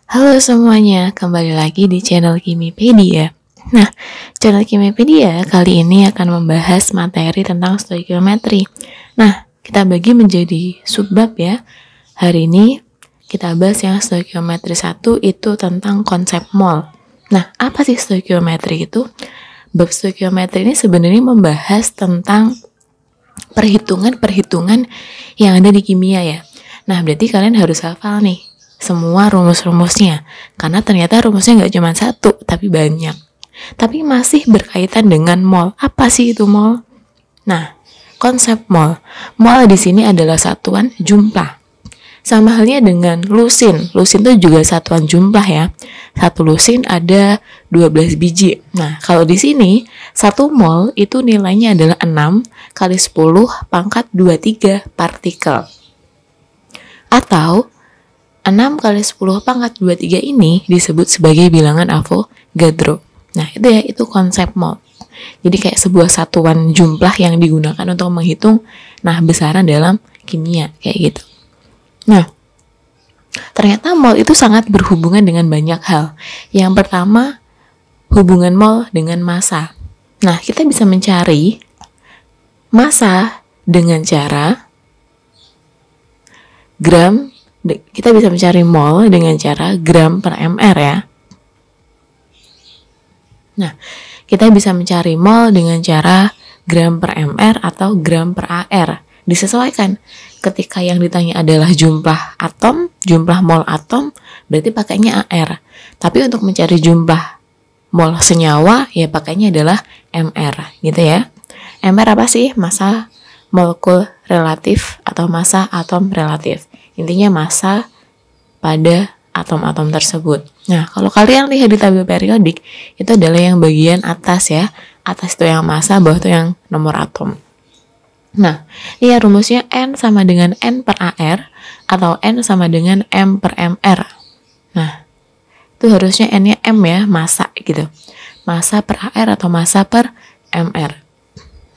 Halo semuanya, kembali lagi di channel Kimipedia. Nah, channel Kimipedia kali ini akan membahas materi tentang stoikiometri. Nah, kita bagi menjadi subbab ya. Hari ini kita bahas yang stoikiometri 1 itu tentang konsep mol. Nah, apa sih stoikiometri itu? Bab stoikiometri ini sebenarnya membahas tentang perhitungan-perhitungan yang ada di kimia ya. Nah, berarti kalian harus hafal nih semua rumus-rumusnya, karena ternyata rumusnya nggak cuma satu, tapi banyak. Tapi masih berkaitan dengan mol. Apa sih itu mol? Nah, konsep mol. Mol di sini adalah satuan jumlah. Sama halnya dengan lusin. Lusin itu juga satuan jumlah ya. Satu lusin ada 12 biji. Nah, kalau di sini, 1 mol itu nilainya adalah 6 kali 10 pangkat 23 partikel. Atau 6 kali 10 pangkat 23 ini disebut sebagai bilangan Avogadro. Nah, itu konsep mol. Jadi kayak sebuah satuan jumlah yang digunakan untuk menghitung besaran dalam kimia, kayak gitu. Nah, ternyata mol itu sangat berhubungan dengan banyak hal. Yang pertama, hubungan mol dengan massa. Nah, kita bisa mencari massa dengan cara gram. Kita bisa mencari mol dengan cara gram per mr ya. Nah, kita bisa mencari mol dengan cara gram per mr atau gram per ar. Disesuaikan. Ketika yang ditanya adalah jumlah atom, jumlah mol atom, berarti pakainya ar. Tapi untuk mencari jumlah mol senyawa, ya pakainya adalah mr, gitu ya. Mr apa sih? Massa molekul relatif atau massa atom relatif. Intinya massa pada atom-atom tersebut. Nah, kalau kalian lihat di tabel periodik, itu adalah yang bagian atas ya. Atas itu yang massa, bawah itu yang nomor atom. Nah, ini ya rumusnya N sama dengan N per AR atau N sama dengan M per MR. Nah, itu harusnya N-nya M ya, massa gitu. Massa per AR atau massa per MR.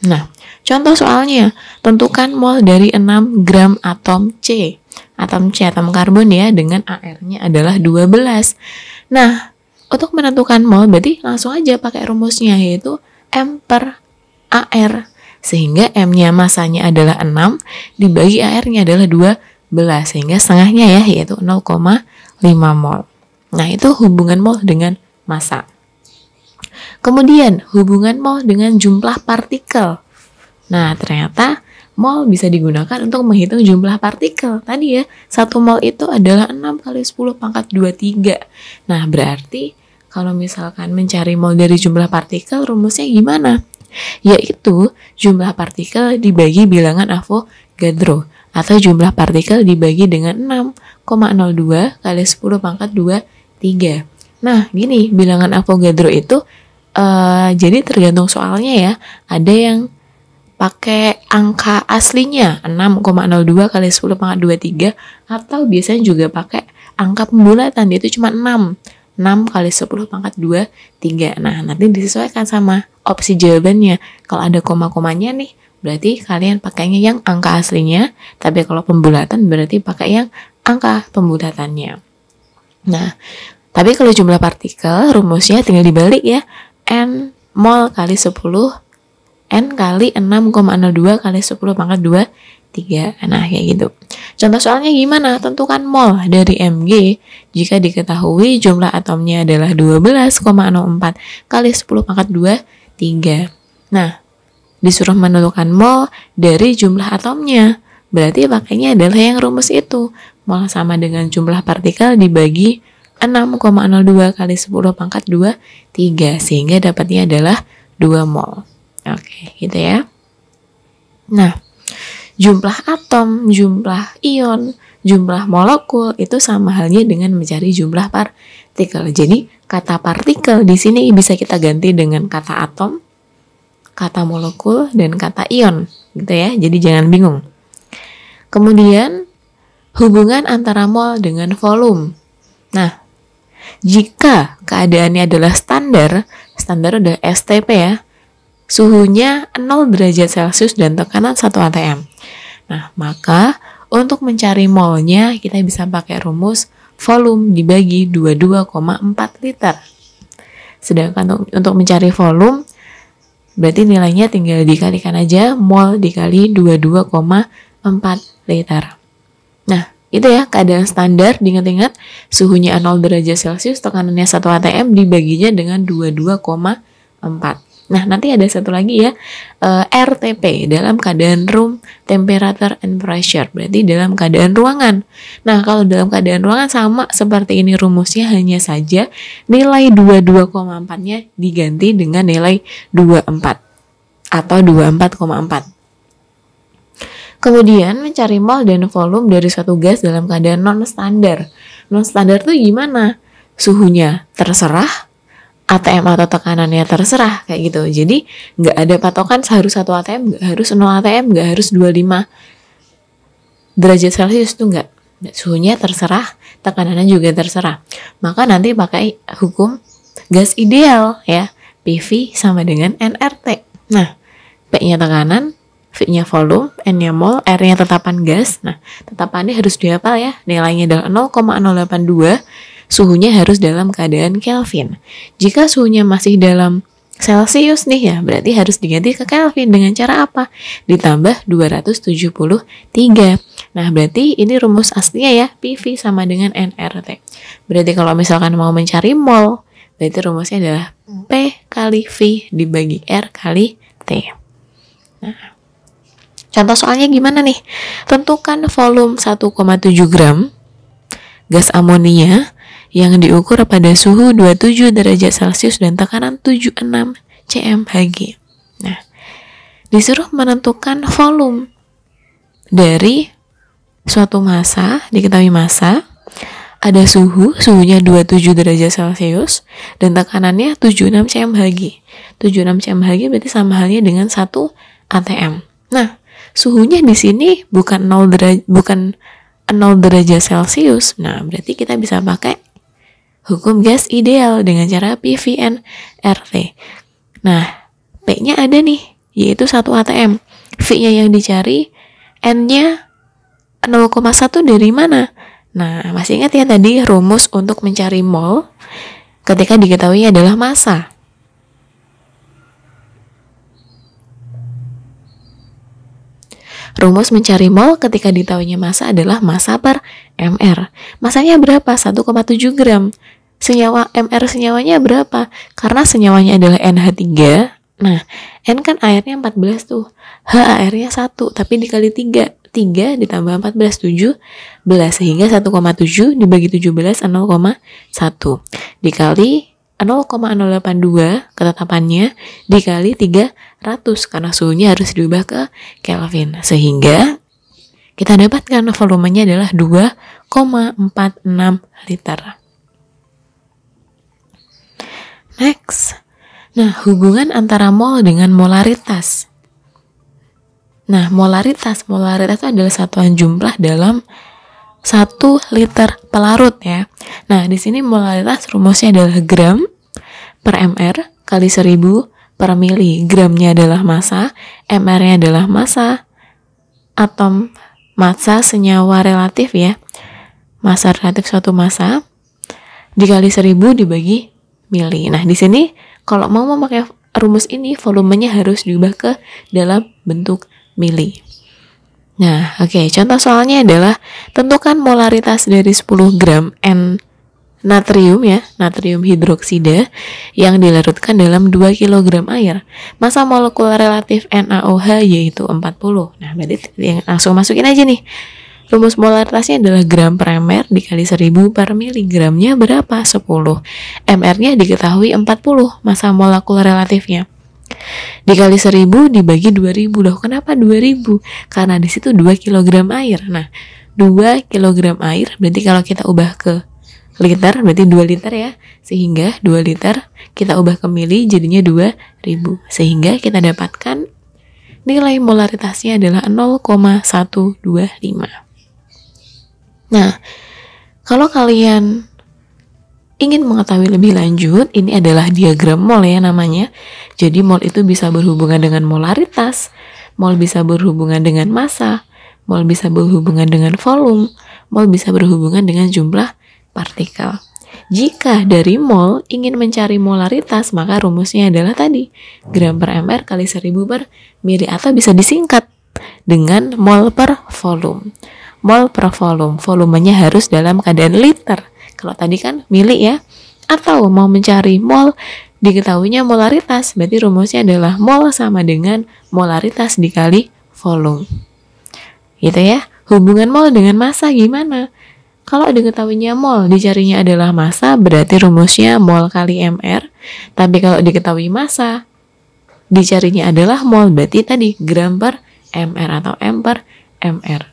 Nah, contoh soalnya, tentukan mol dari 6 gram atom C. Atom C, atom karbon ya, dengan AR-nya adalah 12. Nah, untuk menentukan mol berarti langsung aja pakai rumusnya, yaitu M per AR. Sehingga M-nya masanya adalah 6, dibagi AR-nya adalah 12. Sehingga setengahnya ya, yaitu 0,5 mol. Nah, itu hubungan mol dengan massa. Kemudian, hubungan mol dengan jumlah partikel. Nah, ternyata mol bisa digunakan untuk menghitung jumlah partikel. Tadi ya, 1 mol itu adalah 6 kali 10 pangkat 23. Nah, berarti kalau misalkan mencari mol dari jumlah partikel, rumusnya gimana? Yaitu jumlah partikel dibagi bilangan Avogadro, atau jumlah partikel dibagi dengan 6,02 kali 10 pangkat 23. Nah, gini, bilangan Avogadro itu jadi tergantung soalnya ya. Ada yang pakai angka aslinya 6,02 kali 10 pangkat 23, atau biasanya juga pakai angka pembulatan, yaitu cuma 6 kali 10 pangkat 23. Nah, nanti disesuaikan sama opsi jawabannya. Kalau ada koma-komanya nih, berarti kalian pakainya yang angka aslinya, tapi kalau pembulatan berarti pakai yang angka pembulatannya. Nah, tapi kalau jumlah partikel, rumusnya tinggal dibalik ya. N mol kali 10 N kali 6,02 kali 10 pangkat 23. Nah, kayak gitu. Contoh soalnya gimana? Tentukan mol dari Mg jika diketahui jumlah atomnya adalah 12,04 kali 10 pangkat 23. Nah, disuruh menentukan mol dari jumlah atomnya. Berarti pakainya adalah yang rumus itu. Mol sama dengan jumlah partikel dibagi 6,02 kali 10 pangkat 23, sehingga dapatnya adalah 2 mol. Oke, gitu ya. Nah, jumlah atom, jumlah ion, jumlah molekul itu sama halnya dengan mencari jumlah partikel. Jadi, kata partikel di sini bisa kita ganti dengan kata atom, kata molekul, dan kata ion, gitu ya. Jadi jangan bingung. Kemudian, hubungan antara mol dengan volume. Nah, jika keadaannya adalah standar adalah STP ya, suhunya 0 derajat Celcius dan tekanan 1 atm. Nah, maka untuk mencari molnya kita bisa pakai rumus volume dibagi 22,4 liter. Sedangkan untuk mencari volume, berarti nilainya tinggal dikalikan aja, mol dikali 22,4 liter. Nah, itu ya keadaan standar, diingat-ingat suhunya 0 derajat Celcius, tekanannya 1 atm dibaginya dengan 22,4. Nah, nanti ada satu lagi ya, RTP dalam keadaan room temperature and pressure, berarti dalam keadaan ruangan. Nah, kalau dalam keadaan ruangan sama seperti ini rumusnya, hanya saja nilai 22,4-nya diganti dengan nilai 24 atau 24,4. Kemudian mencari mol dan volume dari suatu gas dalam keadaan non-standar. Non-standar itu gimana? Suhunya terserah, ATM atau tekanannya terserah, kayak gitu. Jadi nggak ada patokan harus 1 ATM, nggak harus 0 ATM, nggak harus 25 derajat Celcius, tuh nggak. Suhunya terserah, tekanannya juga terserah. Maka nanti pakai hukum gas ideal ya, PV sama dengan nRT. Nah, P-nya tekanan, V-nya volume, N-nya mol, R-nya tetapan gas. Nah, tetapannya harus dihafal ya, nilainya adalah 0,082, suhunya harus dalam keadaan Kelvin. Jika suhunya masih dalam Celcius nih ya, berarti harus diganti ke Kelvin dengan cara apa? Ditambah 273. Nah, berarti ini rumus aslinya ya, PV sama dengan nRT. Berarti kalau misalkan mau mencari mol, berarti rumusnya adalah P kali V dibagi R kali T. Nah, contoh soalnya gimana nih? Tentukan volume 1,7 gram gas amonia yang diukur pada suhu 27 derajat Celcius dan tekanan 76 cmHg. Nah, disuruh menentukan volume dari suatu massa, diketahui massa, ada suhunya 27 derajat Celcius dan tekanannya 76 cmHg. 76 cmHg berarti sama halnya dengan 1 atm. Nah, suhunya di sini bukan 0 derajat Celcius. Nah, berarti kita bisa pakai hukum gas ideal dengan cara PVNRT. Nah, P-nya ada nih, yaitu 1 atm. V-nya yang dicari, N-nya 0,1 dari mana? Nah, masih ingat ya tadi rumus untuk mencari mol ketika diketahui adalah massa. Rumus mencari mol ketika diketahuinya massa adalah massa per mr. Massanya berapa? 1,7 gram. Senyawa mr senyawanya berapa? Karena senyawanya adalah NH3. Nah, N kan airnya 14 tuh. H airnya 1, tapi dikali 3. 3 ditambah 14, 17. Sehingga 1,7 dibagi 17, 0,1. Dikali 0,082 ketetapannya dikali 300 karena suhunya harus diubah ke Kelvin, sehingga kita dapatkan volumenya adalah 2,46 liter. Next. Nah, hubungan antara mol dengan molaritas. Nah, molaritas itu adalah satuan jumlah dalam 1 liter pelarut ya. Nah, di sini molaritas rumusnya adalah gram per mr kali 1000 per mili. Gramnya adalah massa, mr-nya adalah massa atom, massa senyawa relatif ya. Massa relatif suatu massa dikali 1000 dibagi mili. Nah, di sini kalau mau memakai rumus ini, volumenya harus diubah ke dalam bentuk mili. Nah, oke. Contoh soalnya adalah tentukan molaritas dari 10 gram N natrium ya, natrium hidroksida yang dilarutkan dalam 2 kg air. Massa molekular relatif NaOH yaitu 40. Nah, berarti langsung masukin aja nih. Rumus molaritasnya adalah gram per mr dikali 1000 per miligramnya berapa? 10. Mr-nya diketahui 40, massa molekular relatifnya. Dikali 1000 dibagi 2000. Loh, kenapa 2000? Karena di situ 2 kg air. Nah, 2 kg air berarti kalau kita ubah ke liter berarti 2 liter ya. Sehingga 2 liter kita ubah ke mili jadinya 2000. Sehingga kita dapatkan nilai molaritasnya adalah 0,125. Nah, kalau kalian ingin mengetahui lebih lanjut, ini adalah diagram mol ya namanya. Jadi mol itu bisa berhubungan dengan molaritas, mol bisa berhubungan dengan massa, mol bisa berhubungan dengan volume, mol bisa berhubungan dengan jumlah partikel. Jika dari mol ingin mencari molaritas, maka rumusnya adalah tadi gram per mr kali 1000 per mili, atau bisa disingkat dengan mol per volume. Mol per volume, volumenya harus dalam keadaan liter. Kalau tadi kan mili ya. Atau mau mencari mol, diketahuinya molaritas, berarti rumusnya adalah mol sama dengan molaritas dikali volume. Gitu ya. Hubungan mol dengan massa gimana? Kalau diketahuinya mol, dicarinya adalah massa, berarti rumusnya mol kali mr. Tapi kalau diketahui massa, dicarinya adalah mol, berarti tadi gram per mr atau m per mr.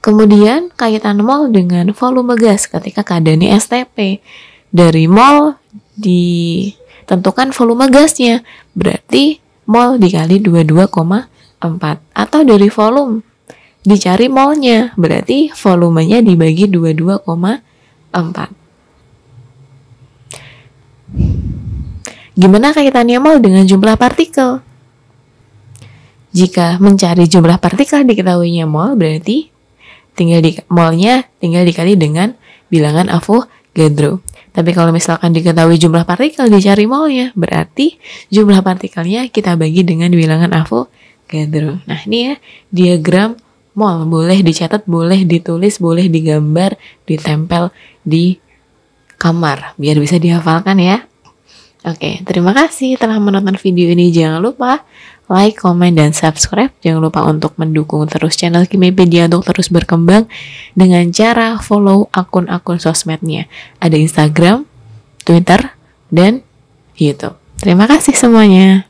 Kemudian kaitan mol dengan volume gas ketika keadaannya STP. Dari mol ditentukan volume gasnya, berarti mol dikali 22,4. Atau dari volume dicari molnya, berarti volumenya dibagi 22,4. Gimana kaitannya mol dengan jumlah partikel? Jika mencari jumlah partikel diketahuinya mol, berarti molnya tinggal dikali dengan bilangan Avogadro. Tapi kalau misalkan diketahui jumlah partikel dicari molnya, berarti jumlah partikelnya kita bagi dengan bilangan Avogadro. Nah ini ya diagram mol, boleh dicatat, boleh ditulis, boleh digambar, ditempel di kamar biar bisa dihafalkan ya. Oke, terima kasih telah menonton video ini. Jangan lupa like, comment, dan subscribe. Jangan lupa untuk mendukung terus channel Kimepedia untuk terus berkembang dengan cara follow akun-akun sosmednya. Ada Instagram, Twitter, dan YouTube. Terima kasih semuanya.